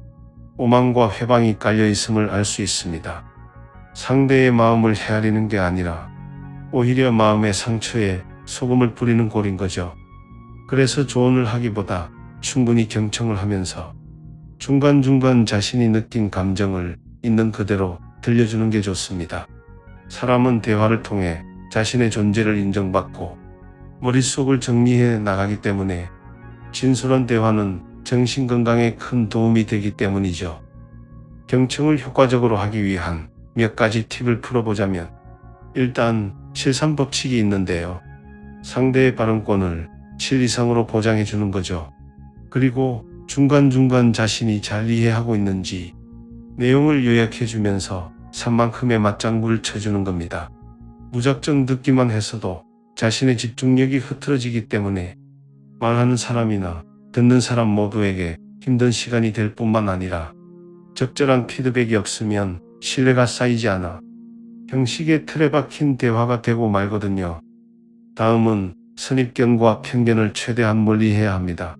오만과 회방이 깔려있음을 알 수 있습니다. 상대의 마음을 헤아리는 게 아니라 오히려 마음의 상처에 소금을 뿌리는 꼴인 거죠. 그래서 조언을 하기보다 충분히 경청을 하면서 중간중간 자신이 느낀 감정을 있는 그대로 들려주는 게 좋습니다. 사람은 대화를 통해 자신의 존재를 인정받고 머릿속을 정리해 나가기 때문에 진솔한 대화는 정신건강에 큰 도움이 되기 때문이죠. 경청을 효과적으로 하기 위한 몇 가지 팁을 풀어보자면 일단 7-3법칙이 있는데요. 상대의 발언권을 7 이상으로 보장해 주는 거죠. 그리고 중간중간 자신이 잘 이해하고 있는지 내용을 요약해 주면서 산만큼의 맞장구를 쳐주는 겁니다. 무작정 듣기만 해서도 자신의 집중력이 흐트러지기 때문에 말하는 사람이나 듣는 사람 모두에게 힘든 시간이 될 뿐만 아니라 적절한 피드백이 없으면 신뢰가 쌓이지 않아 형식의 틀에 박힌 대화가 되고 말거든요. 다음은 선입견과 편견을 최대한 멀리해야 합니다.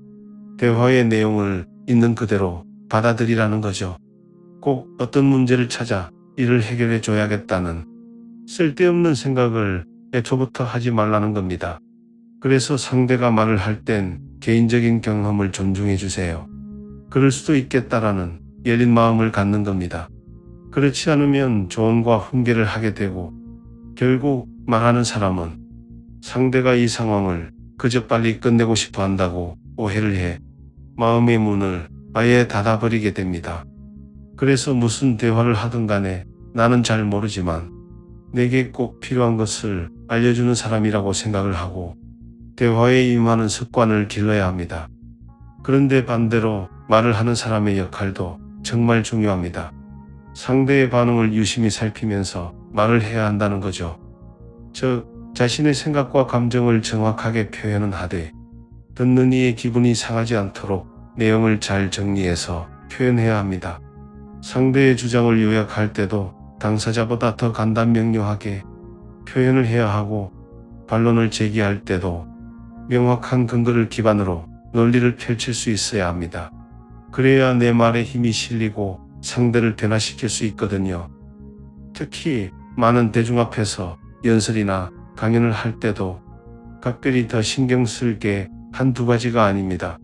대화의 내용을 있는 그대로 받아들이라는 거죠. 꼭 어떤 문제를 찾아 이를 해결해 줘야겠다는 쓸데없는 생각을 애초부터 하지 말라는 겁니다. 그래서 상대가 말을 할 땐 개인적인 경험을 존중해 주세요. 그럴 수도 있겠다라는 열린 마음을 갖는 겁니다. 그렇지 않으면 조언과 훈계를 하게 되고 결국 말하는 사람은 상대가 이 상황을 그저 빨리 끝내고 싶어 한다고 오해를 해 마음의 문을 아예 닫아버리게 됩니다. 그래서 무슨 대화를 하든 간에 나는 잘 모르지만 내게 꼭 필요한 것을 알려주는 사람이라고 생각을 하고 대화에 임하는 습관을 길러야 합니다. 그런데 반대로 말을 하는 사람의 역할도 정말 중요합니다. 상대의 반응을 유심히 살피면서 말을 해야 한다는 거죠. 즉, 자신의 생각과 감정을 정확하게 표현은 하되 듣는 이의 기분이 상하지 않도록 내용을 잘 정리해서 표현해야 합니다. 상대의 주장을 요약할 때도 당사자보다 더 간단명료하게 표현을 해야 하고, 반론을 제기할 때도 명확한 근거를 기반으로 논리를 펼칠 수 있어야 합니다. 그래야 내 말에 힘이 실리고 상대를 변화시킬 수 있거든요. 특히 많은 대중 앞에서 연설이나 강연을 할 때도 각별히 더 신경 쓸 게 한두 가지가 아닙니다.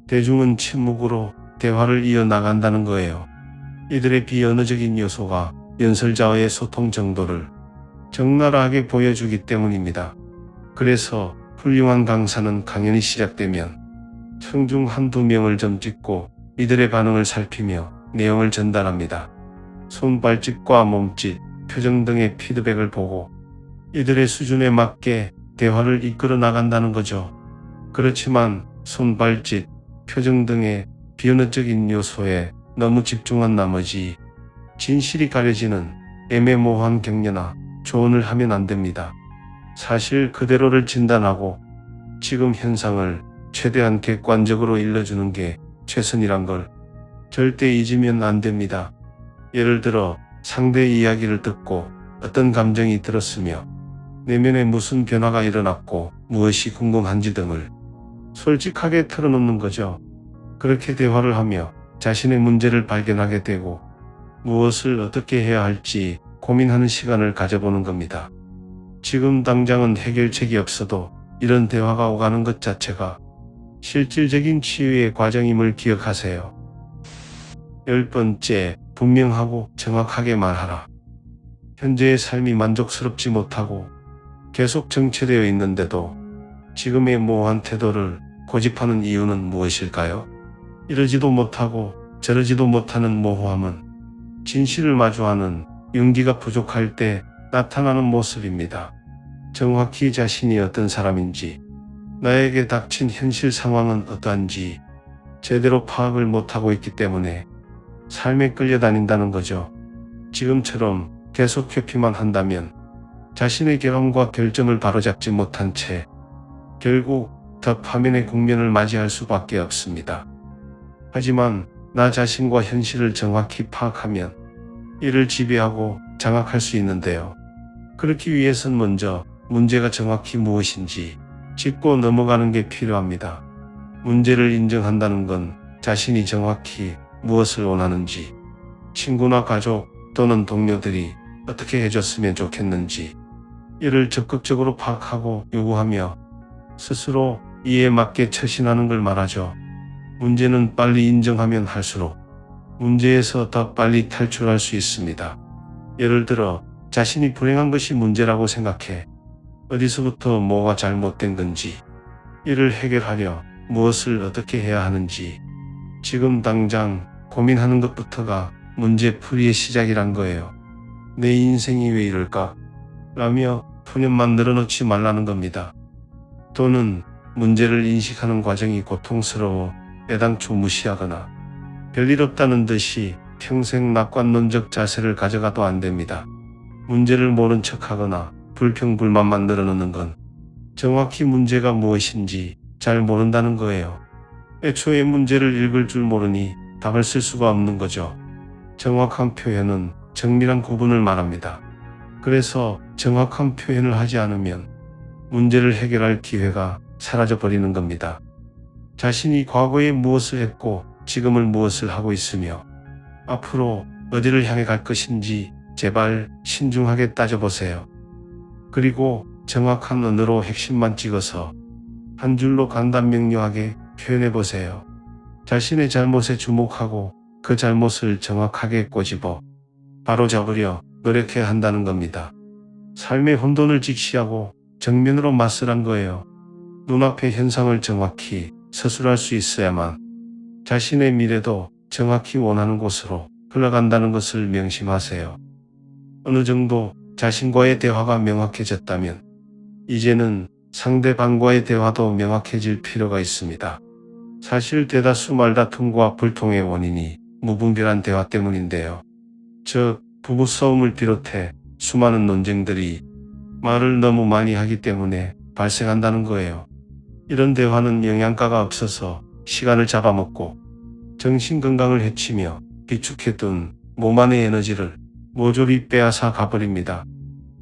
대중은 침묵으로 대화를 이어나간다는 거예요. 이들의 비언어적인 요소가 연설자와의 소통 정도를 적나라하게 보여주기 때문입니다. 그래서 훌륭한 강사는 강연이 시작되면 청중 한두 명을 점찍고 이들의 반응을 살피며 내용을 전달합니다. 손발짓과 몸짓, 표정 등의 피드백을 보고 이들의 수준에 맞게 대화를 이끌어 나간다는 거죠. 그렇지만 손발짓, 표정 등의 비언어적인 요소에 너무 집중한 나머지 진실이 가려지는 애매모호한 격려나 조언을 하면 안 됩니다. 사실 그대로를 진단하고 지금 현상을 최대한 객관적으로 일러주는 게 최선이란 걸 절대 잊으면 안 됩니다. 예를 들어 상대의 이야기를 듣고 어떤 감정이 들었으며 내면에 무슨 변화가 일어났고 무엇이 궁금한지 등을 솔직하게 털어놓는 거죠. 그렇게 대화를 하며 자신의 문제를 발견하게 되고 무엇을 어떻게 해야 할지 고민하는 시간을 가져보는 겁니다. 지금 당장은 해결책이 없어도 이런 대화가 오가는 것 자체가 실질적인 치유의 과정임을 기억하세요. 10번째, 분명하고 정확하게 말하라. 현재의 삶이 만족스럽지 못하고 계속 정체되어 있는데도 지금의 모호한 태도를 고집하는 이유는 무엇일까요? 이러지도 못하고 저러지도 못하는 모호함은 진실을 마주하는 용기가 부족할 때 나타나는 모습입니다. 정확히 자신이 어떤 사람인지, 나에게 닥친 현실 상황은 어떠한지 제대로 파악을 못하고 있기 때문에 삶에 끌려다닌다는 거죠. 지금처럼 계속 회피만 한다면 자신의 경험과 결정을 바로잡지 못한 채 결국 더 파면의 국면을 맞이할 수밖에 없습니다. 하지만 나 자신과 현실을 정확히 파악하면 이를 지배하고 장악할 수 있는데요. 그렇기 위해선 먼저 문제가 정확히 무엇인지 짚고 넘어가는 게 필요합니다. 문제를 인정한다는 건 자신이 정확히 무엇을 원하는지, 친구나 가족 또는 동료들이 어떻게 해줬으면 좋겠는지 이를 적극적으로 파악하고 요구하며 스스로 이에 맞게 처신하는 걸 말하죠. 문제는 빨리 인정하면 할수록 문제에서 더 빨리 탈출할 수 있습니다. 예를 들어 자신이 불행한 것이 문제라고 생각해 어디서부터 뭐가 잘못된 건지, 이를 해결하려 무엇을 어떻게 해야 하는지 지금 당장 고민하는 것부터가 문제 풀이의 시작이란 거예요. 내 인생이 왜 이럴까? 라며 푸념만 늘어놓지 말라는 겁니다. 또는 문제를 인식하는 과정이 고통스러워 애당초 무시하거나 별일 없다는 듯이 평생 낙관론적 자세를 가져가도 안 됩니다. 문제를 모른 척하거나 불평불만만 늘어놓는 건 정확히 문제가 무엇인지 잘 모른다는 거예요. 애초에 문제를 읽을 줄 모르니 답을 쓸 수가 없는 거죠. 정확한 표현은 정밀한 구분을 말합니다. 그래서 정확한 표현을 하지 않으면 문제를 해결할 기회가 사라져 버리는 겁니다. 자신이 과거에 무엇을 했고 지금은 무엇을 하고 있으며 앞으로 어디를 향해 갈 것인지 제발 신중하게 따져보세요. 그리고 정확한 언어로 핵심만 찍어서 한 줄로 간단명료하게 표현해보세요. 자신의 잘못에 주목하고 그 잘못을 정확하게 꼬집어 바로잡으려 노력해야 한다는 겁니다. 삶의 혼돈을 직시하고 정면으로 맞서란 거예요. 눈앞의 현상을 정확히 서술할 수 있어야만 자신의 미래도 정확히 원하는 곳으로 흘러간다는 것을 명심하세요. 어느 정도 자신과의 대화가 명확해졌다면 이제는 상대방과의 대화도 명확해질 필요가 있습니다. 사실 대다수 말다툼과 불통의 원인이 무분별한 대화 때문인데요. 즉, 부부싸움을 비롯해 수많은 논쟁들이 말을 너무 많이 하기 때문에 발생한다는 거예요. 이런 대화는 영양가가 없어서 시간을 잡아먹고 정신건강을 해치며 비축해둔 몸 안의 에너지를 모조리 빼앗아 가버립니다.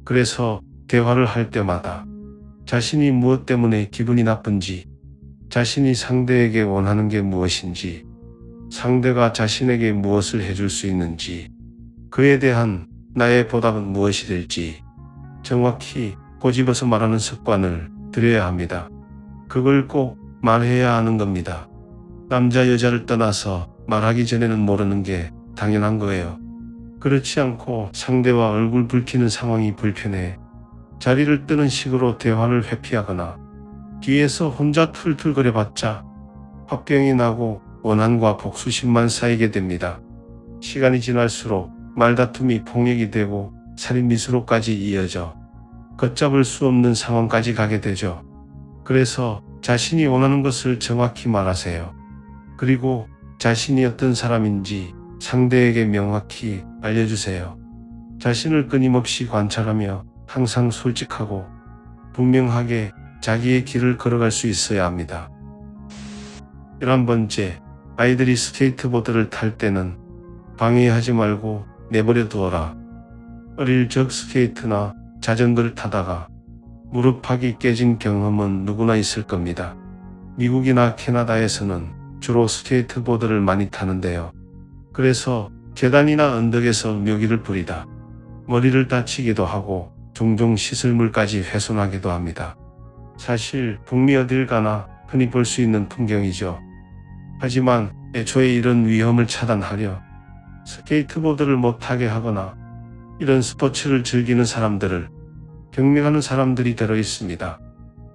그래서 대화를 할 때마다 자신이 무엇 때문에 기분이 나쁜지, 자신이 상대에게 원하는 게 무엇인지, 상대가 자신에게 무엇을 해줄 수 있는지, 그에 대한 나의 보답은 무엇이 될지 정확히 꼬집어서 말하는 습관을 들여야 합니다. 그걸 꼭 말해야 하는 겁니다. 남자 여자를 떠나서 말하기 전에는 모르는 게 당연한 거예요. 그렇지 않고 상대와 얼굴 붉히는 상황이 불편해 자리를 뜨는 식으로 대화를 회피하거나 뒤에서 혼자 툴툴거려봤자 화병이 나고 원한과 복수심만 쌓이게 됩니다. 시간이 지날수록 말다툼이 폭력이 되고 살인미수로까지 이어져 걷잡을 수 없는 상황까지 가게 되죠. 그래서 자신이 원하는 것을 정확히 말하세요. 그리고 자신이 어떤 사람인지 상대에게 명확히 알려주세요. 자신을 끊임없이 관찰하며 항상 솔직하고 분명하게 자기의 길을 걸어갈 수 있어야 합니다. 11번째, 아이들이 스케이트보드를 탈 때는 방해하지 말고 내버려 두어라. 어릴 적 스케이트나 자전거를 타다가 무릎팍이 깨진 경험은 누구나 있을 겁니다. 미국이나 캐나다에서는 주로 스케이트보드를 많이 타는데요. 그래서 계단이나 언덕에서 묘기를 부리다 머리를 다치기도 하고 종종 시설물까지 훼손하기도 합니다. 사실 북미 어딜 가나 흔히 볼 수 있는 풍경이죠. 하지만 애초에 이런 위험을 차단하려 스케이트보드를 못 타게 하거나 이런 스포츠를 즐기는 사람들을 경멸하는 사람들이 들어 있습니다.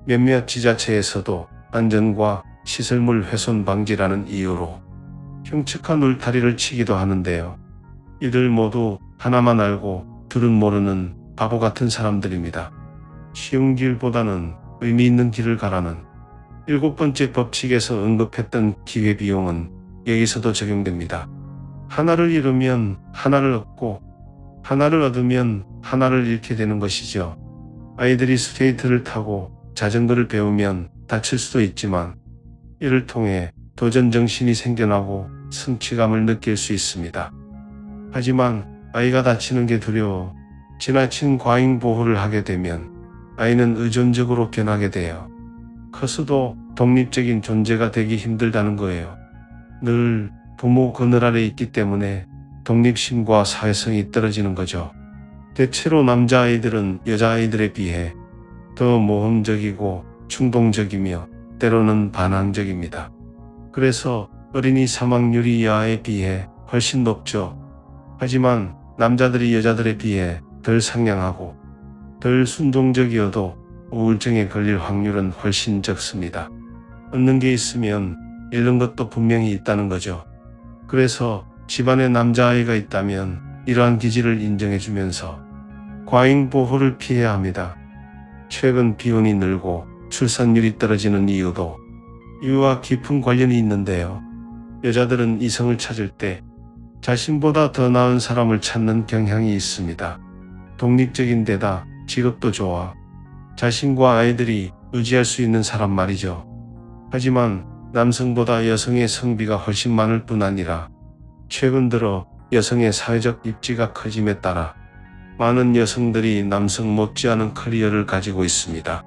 몇몇 지자체에서도 안전과 시설물 훼손 방지라는 이유로 흉측한 울타리를 치기도 하는데요. 이들 모두 하나만 알고 둘은 모르는 바보 같은 사람들입니다. 쉬운 길보다는 의미 있는 길을 가라는 7번째 법칙에서 언급했던 기회비용은 여기서도 적용됩니다. 하나를 잃으면 하나를 얻고 하나를 얻으면 하나를 잃게 되는 것이죠. 아이들이 스케이트를 타고 자전거를 배우면 다칠 수도 있지만 이를 통해 도전 정신이 생겨나고 성취감을 느낄 수 있습니다. 하지만 아이가 다치는 게 두려워 지나친 과잉 보호를 하게 되면 아이는 의존적으로 변하게 돼요. 커서도 독립적인 존재가 되기 힘들다는 거예요. 늘 부모 그늘 아래 있기 때문에 독립심과 사회성이 떨어지는 거죠. 대체로 남자아이들은 여자아이들에 비해 더 모험적이고 충동적이며 때로는 반항적입니다. 그래서 어린이 사망률이 여아에 비해 훨씬 높죠. 하지만 남자들이 여자들에 비해 덜 상냥하고 덜 순종적이어도 우울증에 걸릴 확률은 훨씬 적습니다. 얻는 게 있으면 잃는 것도 분명히 있다는 거죠. 그래서 집안에 남자아이가 있다면 이러한 기질을 인정해주면서 과잉 보호를 피해야 합니다. 최근 비혼이 늘고 출산율이 떨어지는 이유도 이와 깊은 관련이 있는데요. 여자들은 이성을 찾을 때 자신보다 더 나은 사람을 찾는 경향이 있습니다. 독립적인 데다 직업도 좋아 자신과 아이들이 의지할 수 있는 사람 말이죠. 하지만 남성보다 여성의 성비가 훨씬 많을 뿐 아니라 최근 들어 여성의 사회적 입지가 커짐에 따라 많은 여성들이 남성 못지않은 커리어를 가지고 있습니다.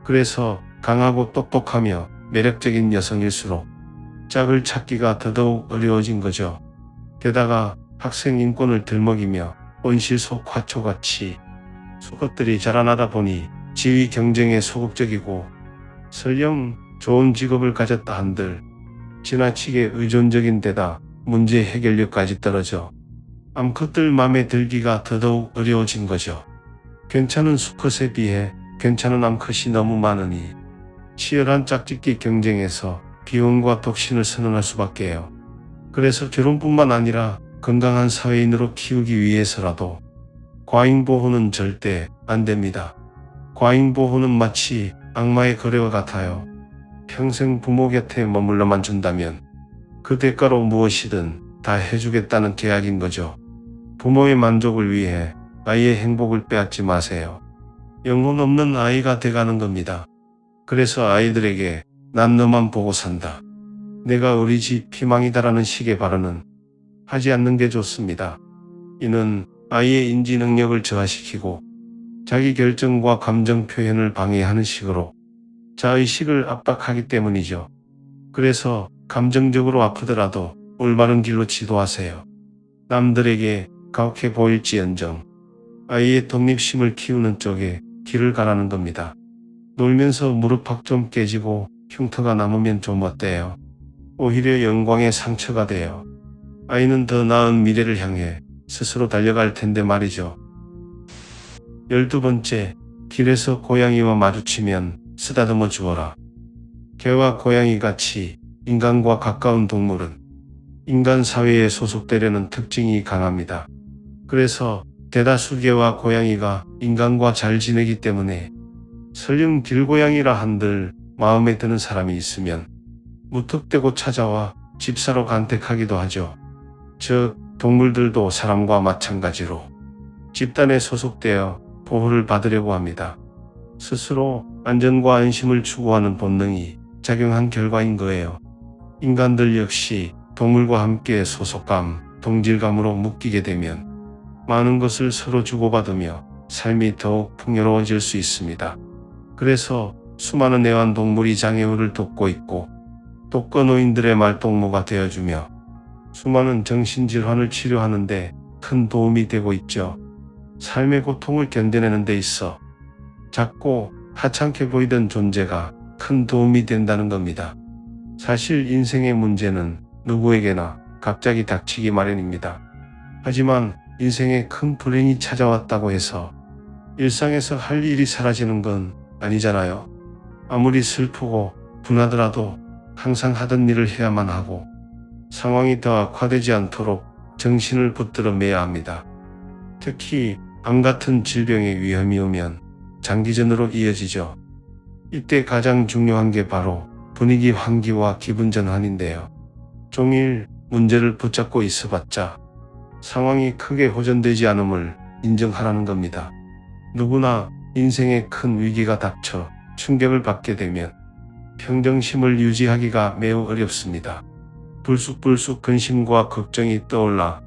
그래서 강하고 똑똑하며 매력적인 여성일수록 짝을 찾기가 더더욱 어려워진 거죠. 게다가 학생 인권을 들먹이며 온실속 화초같이 수것들이 자라나다 보니 지위 경쟁에 소극적이고 설령 좋은 직업을 가졌다 한들 지나치게 의존적인 데다 문제 해결력까지 떨어져 암컷들 맘에 들기가 더더욱 어려워진 거죠. 괜찮은 수컷에 비해 괜찮은 암컷이 너무 많으니 치열한 짝짓기 경쟁에서 비혼과 독신을 선언할 수밖에요. 그래서 결혼뿐만 아니라 건강한 사회인으로 키우기 위해서라도 과잉보호는 절대 안 됩니다. 과잉보호는 마치 악마의 거래와 같아요. 평생 부모 곁에 머물러만 준다면 그 대가로 무엇이든 다 해주겠다는 계약인 거죠. 부모의 만족을 위해 아이의 행복을 빼앗지 마세요. 영혼 없는 아이가 돼가는 겁니다. 그래서 아이들에게 난 너만 보고 산다, 내가 우리 집 희망이다라는 식의 발언은 하지 않는 게 좋습니다. 이는 아이의 인지 능력을 저하시키고 자기 결정과 감정 표현을 방해하는 식으로 자의식을 압박하기 때문이죠. 그래서 감정적으로 아프더라도 올바른 길로 지도하세요. 남들에게 가혹해 보일지언정 아이의 독립심을 키우는 쪽에 길을 가라는 겁니다. 놀면서 무릎팍 좀 깨지고 흉터가 남으면 좀 어때요? 오히려 영광의 상처가 돼요. 아이는 더 나은 미래를 향해 스스로 달려갈 텐데 말이죠. 12번째, 길에서 고양이와 마주치면 쓰다듬어 주어라. 개와 고양이 같이 인간과 가까운 동물은 인간 사회에 소속되려는 특징이 강합니다. 그래서 대다수 개와 고양이가 인간과 잘 지내기 때문에 설령 길고양이라 한들 마음에 드는 사람이 있으면 무턱대고 찾아와 집사로 간택하기도 하죠. 즉, 동물들도 사람과 마찬가지로 집단에 소속되어 보호를 받으려고 합니다. 스스로 안전과 안심을 추구하는 본능이 작용한 결과인 거예요. 인간들 역시 동물과 함께 소속감, 동질감으로 묶이게 되면 많은 것을 서로 주고받으며 삶이 더욱 풍요로워질 수 있습니다. 그래서 수많은 애완동물이 장애우를 돕고 있고 독거노인들의 말동무가 되어주며 수많은 정신질환을 치료하는 데 큰 도움이 되고 있죠. 삶의 고통을 견뎌내는 데 있어 작고 하찮게 보이던 존재가 큰 도움이 된다는 겁니다. 사실 인생의 문제는 누구에게나 갑자기 닥치기 마련입니다. 하지만 인생에 큰 불행이 찾아왔다고 해서 일상에서 할 일이 사라지는 건 아니잖아요. 아무리 슬프고 분하더라도 항상 하던 일을 해야만 하고 상황이 더 악화되지 않도록 정신을 붙들어 매야 합니다. 특히 암 같은 질병의 위험이 오면 장기전으로 이어지죠. 이때 가장 중요한 게 바로 분위기 환기와 기분 전환인데요. 종일 문제를 붙잡고 있어봤자 상황이 크게 호전되지 않음을 인정하라는 겁니다. 누구나 인생에 큰 위기가 닥쳐 충격을 받게 되면 평정심을 유지하기가 매우 어렵습니다. 불쑥불쑥 근심과 걱정이 떠올라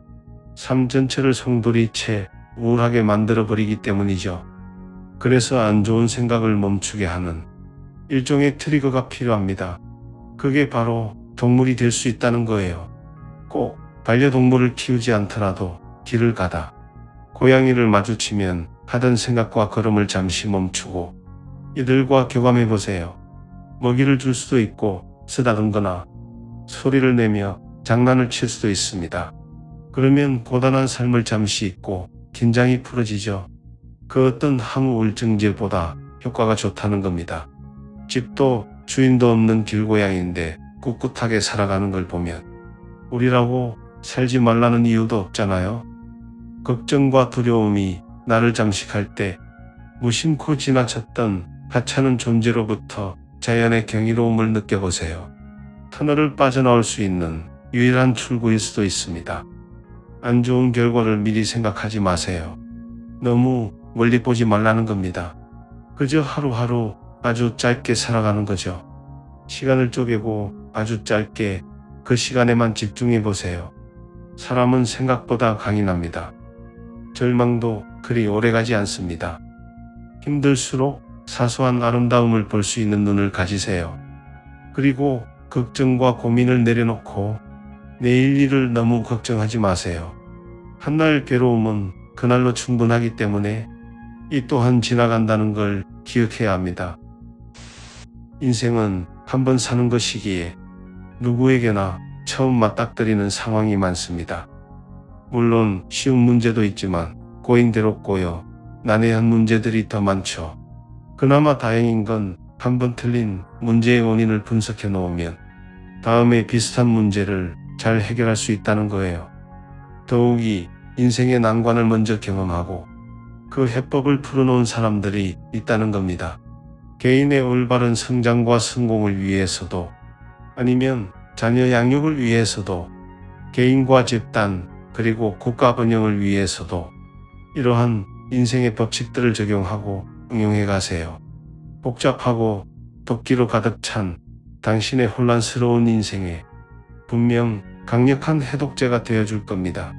삶 전체를 송두리째 우울하게 만들어버리기 때문이죠. 그래서 안 좋은 생각을 멈추게 하는 일종의 트리거가 필요합니다. 그게 바로 동물이 될 수 있다는 거예요. 꼭 반려동물을 키우지 않더라도 길을 가다 고양이를 마주치면 하던 생각과 걸음을 잠시 멈추고 이들과 교감해보세요. 먹이를 줄 수도 있고 쓰다듬거나 소리를 내며 장난을 칠 수도 있습니다. 그러면 고단한 삶을 잠시 잊고 긴장이 풀어지죠. 그 어떤 항우울증제보다 효과가 좋다는 겁니다. 집도 주인도 없는 길고양이인데 꿋꿋하게 살아가는 걸 보면 우리라고 살지 말라는 이유도 없잖아요. 걱정과 두려움이 나를 잠식할 때 무심코 지나쳤던 하찮은 존재로부터 자연의 경이로움을 느껴보세요. 터널을 빠져나올 수 있는 유일한 출구일 수도 있습니다. 안 좋은 결과를 미리 생각하지 마세요. 너무 멀리 보지 말라는 겁니다. 그저 하루하루 아주 짧게 살아가는 거죠. 시간을 쪼개고 아주 짧게 그 시간에만 집중해 보세요. 사람은 생각보다 강인합니다. 절망도 그리 오래가지 않습니다. 힘들수록 사소한 아름다움을 볼 수 있는 눈을 가지세요. 그리고 걱정과 고민을 내려놓고 내일 일을 너무 걱정하지 마세요. 한날 괴로움은 그날로 충분하기 때문에 이 또한 지나간다는 걸 기억해야 합니다. 인생은 한 번 사는 것이기에 누구에게나 처음 맞닥뜨리는 상황이 많습니다. 물론 쉬운 문제도 있지만 꼬인대로 꼬여 난해한 문제들이 더 많죠. 그나마 다행인 건 한 번 틀린 문제의 원인을 분석해 놓으면 다음에 비슷한 문제를 잘 해결할 수 있다는 거예요. 더욱이 인생의 난관을 먼저 경험하고 그 해법을 풀어놓은 사람들이 있다는 겁니다. 개인의 올바른 성장과 성공을 위해서도 아니면 자녀 양육을 위해서도 개인과 집단 그리고 국가 번영을 위해서도 이러한 인생의 법칙들을 적용하고 응용해 가세요. 복잡하고 도끼로 가득 찬 당신의 혼란스러운 인생에 분명 강력한 해독제가 되어줄 겁니다.